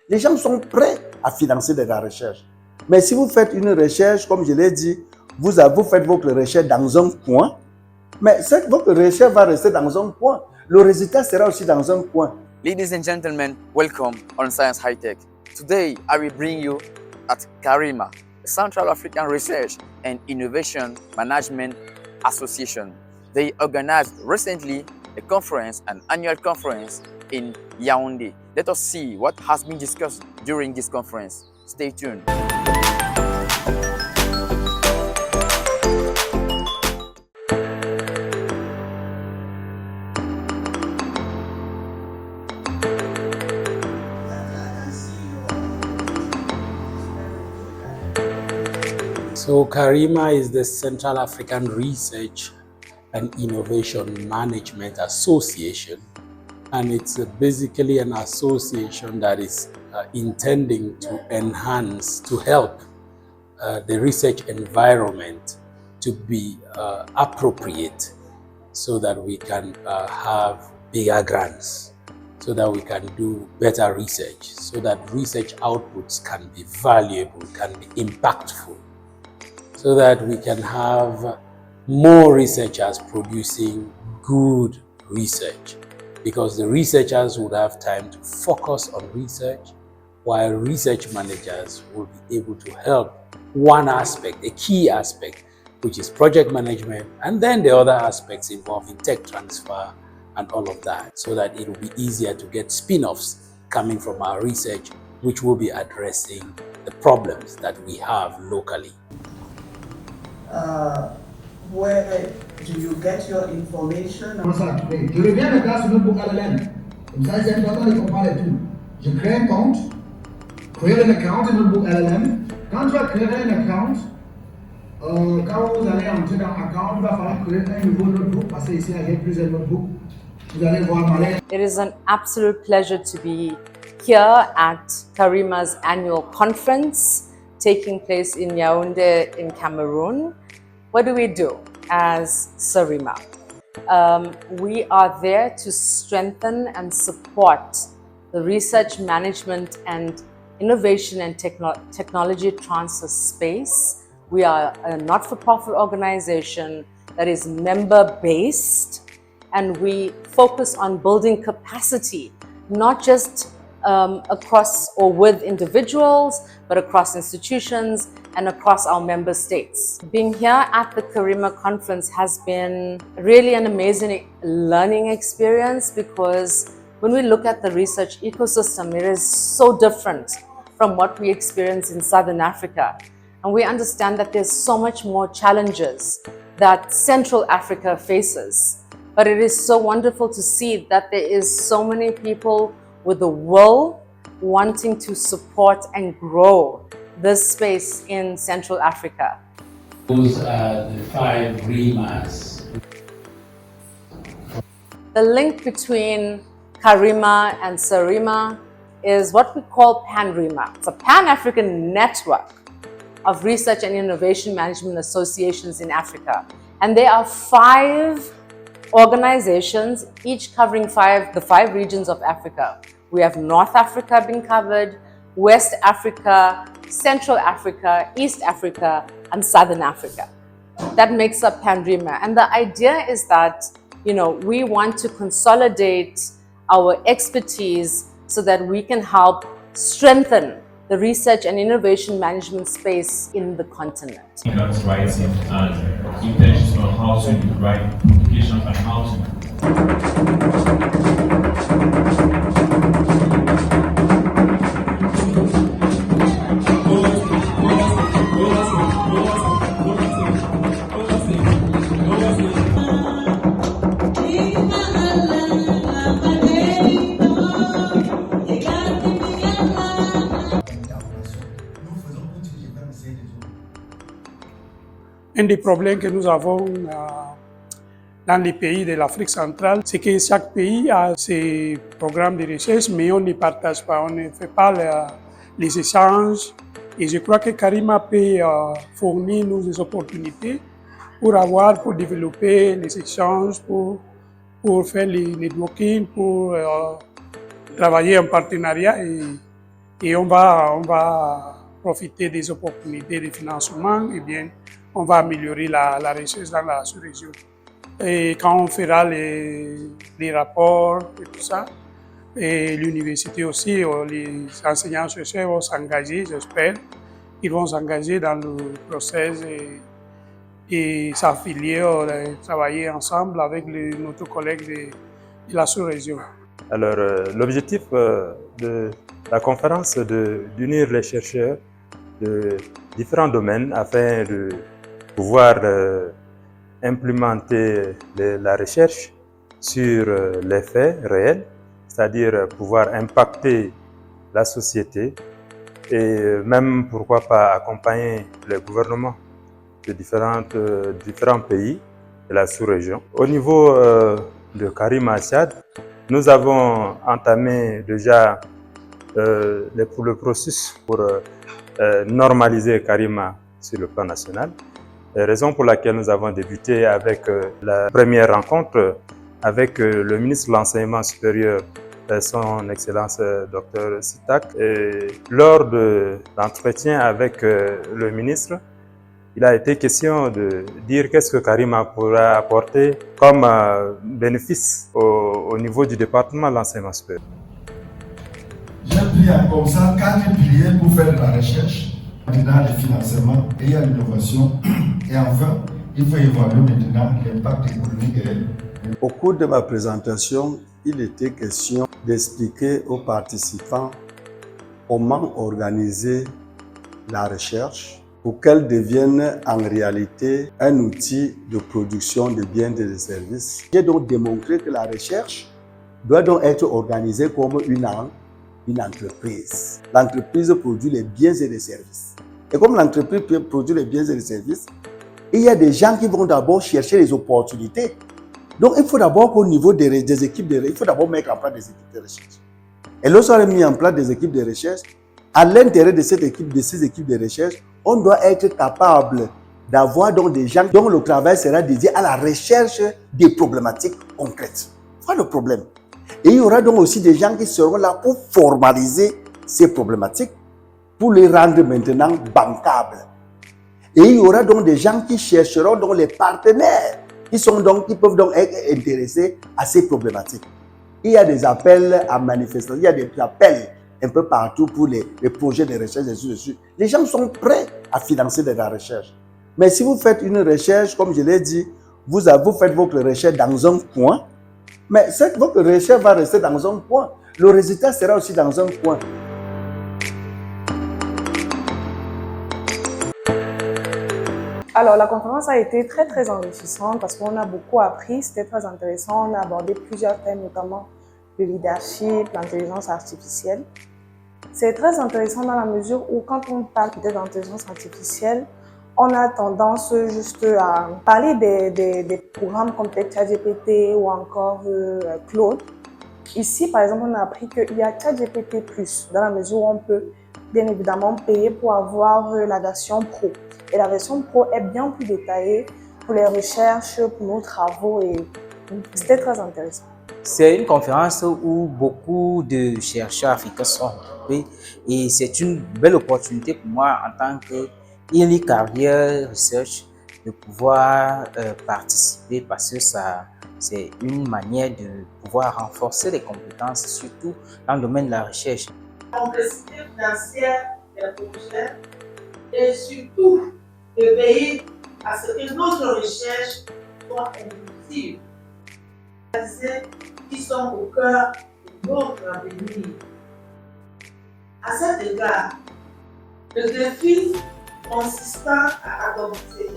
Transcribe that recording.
Les gens sont prêts à financer de la recherche. Mais si vous faites une recherche, comme je l'ai dit, vous faites votre recherche dans un coin, mais votre recherche va rester dans un coin. Le résultat sera aussi dans un coin. Ladies and gentlemen, welcome on Science High Tech. Today, I will bring you at CARIMA, the Central African Research and Innovation Management Association. They organized recently a conference, an annual conference in Yaoundé. Let us see what has been discussed during this conference. Stay tuned. So CARIMA is the Central African Research and Innovation Management Association, and it's basically an association that is intending to enhance, to help the research environment to be appropriate so that we can have bigger grants, so that we can do better research, so that research outputs can be valuable, can be impactful, so that we can have more researchers producing good research, because the researchers would have time to focus on research, while research managers will be able to help one aspect, a key aspect, which is project management, and then the other aspects involving tech transfer and all of that, so that it will be easier to get spin-offs coming from our research, which will be addressing the problems that we have locally. Where do you get your information? Je reviens maintenant sur notre book LLM. Comme ça, c'est important de comprendre tout. Je crée un compte, créer un account dans notre book LLM. Quand tu vas créer un account, quand vous allez entrer dans l'account, il va falloir créer un nouveau notebook parce qu'ici, il y a plusieurs notebooks. Vous allez voir malin. It is an absolute pleasure to be here at CARIMA's annual conference taking place in Yaoundé in Cameroon. What do we do as CARIMA? We are there to strengthen and support the research management and innovation and technology transfer space. We are a not-for-profit organization that is member-based, and we focus on building capacity, not just across or with individuals, but across institutions and across our member states. Being here at the CARIMA conference has been really an amazing learning experience, because when we look at the research ecosystem, it is so different from what we experience in Southern Africa. And we understand that there's so much more challenges that Central Africa faces. But it is so wonderful to see that there is so many people with the will wanting to support and grow this space in Central Africa. Those are the 5 RIMAs. The link between CARIMA and CARIMA is what we call PAN-RIMA. It's a Pan-African network of research and innovation management associations in Africa. And there are 5 organizations, each covering the 5 regions of Africa. We have North Africa being covered, West Africa, Central Africa, East Africa, and Southern Africa. That makes up PAN-RIMA. And the idea is that, we want to consolidate our expertise so that we can help strengthen the research and innovation management space in the continent. That's writing and intentions on how to write publications and how to. Un des problèmes que nous avons dans les pays de l'Afrique centrale, c'est que chaque pays a ses programmes de recherche, mais on ne partage pas, on ne fait pas les échanges. Et je crois que CARIMA peut fournir nous des opportunités pour développer les échanges, pour faire les networking, pour travailler en partenariat et Et on va profiter des opportunités de financement, et bien, on va améliorer la recherche dans la sous-région. Et quand on fera les rapports et tout ça, et l'université aussi, les enseignants-chercheurs vont s'engager, j'espère, ils vont s'engager dans le process et s'affilier, travailler ensemble avec notre collègue de la sous-région. Alors, l'objectif de la conférence, c'est d'unir les chercheurs de différents domaines afin de pouvoir implémenter la recherche sur les faits réels, c'est-à-dire pouvoir impacter la société et même, pourquoi pas, accompagner le gouvernement de différents pays de la sous-région. Au niveau de Karima Tchad, nous avons entamé déjà le processus pour normaliser Karima sur le plan national. Raison pour laquelle nous avons débuté avec la première rencontre avec le ministre de l'Enseignement supérieur, son Excellence Dr Sitak. Et lors de l'entretien avec le ministre, il a été question de dire qu'est-ce que Karima pourra apporter comme bénéfice au niveau du département de l'enseignement supérieur. J'ai pris comme ça 4 piliers pour faire de la recherche, maintenant le financement et l'innovation. Et enfin, il faut évaluer maintenant l'impact économique réel. Au cours de ma présentation, il était question d'expliquer aux participants comment organiser la recherche pour qu'elle devienne en réalité un outil de production de biens et de services. J'ai donc démontré que la recherche doit donc être organisée comme une entreprise. L'entreprise produit les biens et les services. Et comme l'entreprise produit les biens et les services, il y a des gens qui vont d'abord chercher les opportunités. Donc, il faut d'abord qu'au niveau des équipes de recherche, il faut d'abord mettre en place des équipes de recherche. Et lorsqu'on a mis en place des équipes de recherche, à l'intérieur de ces équipes de recherche, on doit être capable d'avoir donc des gens dont le travail sera dédié à la recherche des problématiques concrètes. Voilà le problème. Et il y aura donc aussi des gens qui seront là pour formaliser ces problématiques, pour les rendre maintenant bancables. Et il y aura donc des gens qui chercheront donc les partenaires qui peuvent donc être intéressés à ces problématiques. Il y a des appels à manifestation, il y a des appels un peu partout pour les projets de recherche et ainsi de suite. Les gens sont prêts à financer de la recherche. Mais si vous faites une recherche, comme je l'ai dit, vous faites votre recherche dans un coin, mais votre recherche va rester dans un coin. Le résultat sera aussi dans un coin. Alors, la conférence a été très, très enrichissante parce qu'on a beaucoup appris. C'était très intéressant. On a abordé plusieurs thèmes, notamment le leadership, l'intelligence artificielle. C'est très intéressant dans la mesure où, quand on parle peut-être d'intelligence artificielle, on a tendance juste à parler des programmes comme peut-être ChatGPT ou encore Claude. Ici, par exemple, on a appris qu'il y a ChatGPT+, dans la mesure où on peut bien évidemment payer pour avoir la version Pro. Et la version Pro est bien plus détaillée pour les recherches, pour nos travaux et c'était très intéressant. C'est une conférence où beaucoup de chercheurs africains sont regroupés et c'est une belle opportunité pour moi en tant que early career research de pouvoir participer parce que c'est une manière de pouvoir renforcer les compétences, surtout dans le domaine de la recherche. La complexité financière des projets et surtout de veiller à ce que notre recherche soit inclusive. Qui sont au cœur de notre avenir. À cet égard, le défi consistant à adopter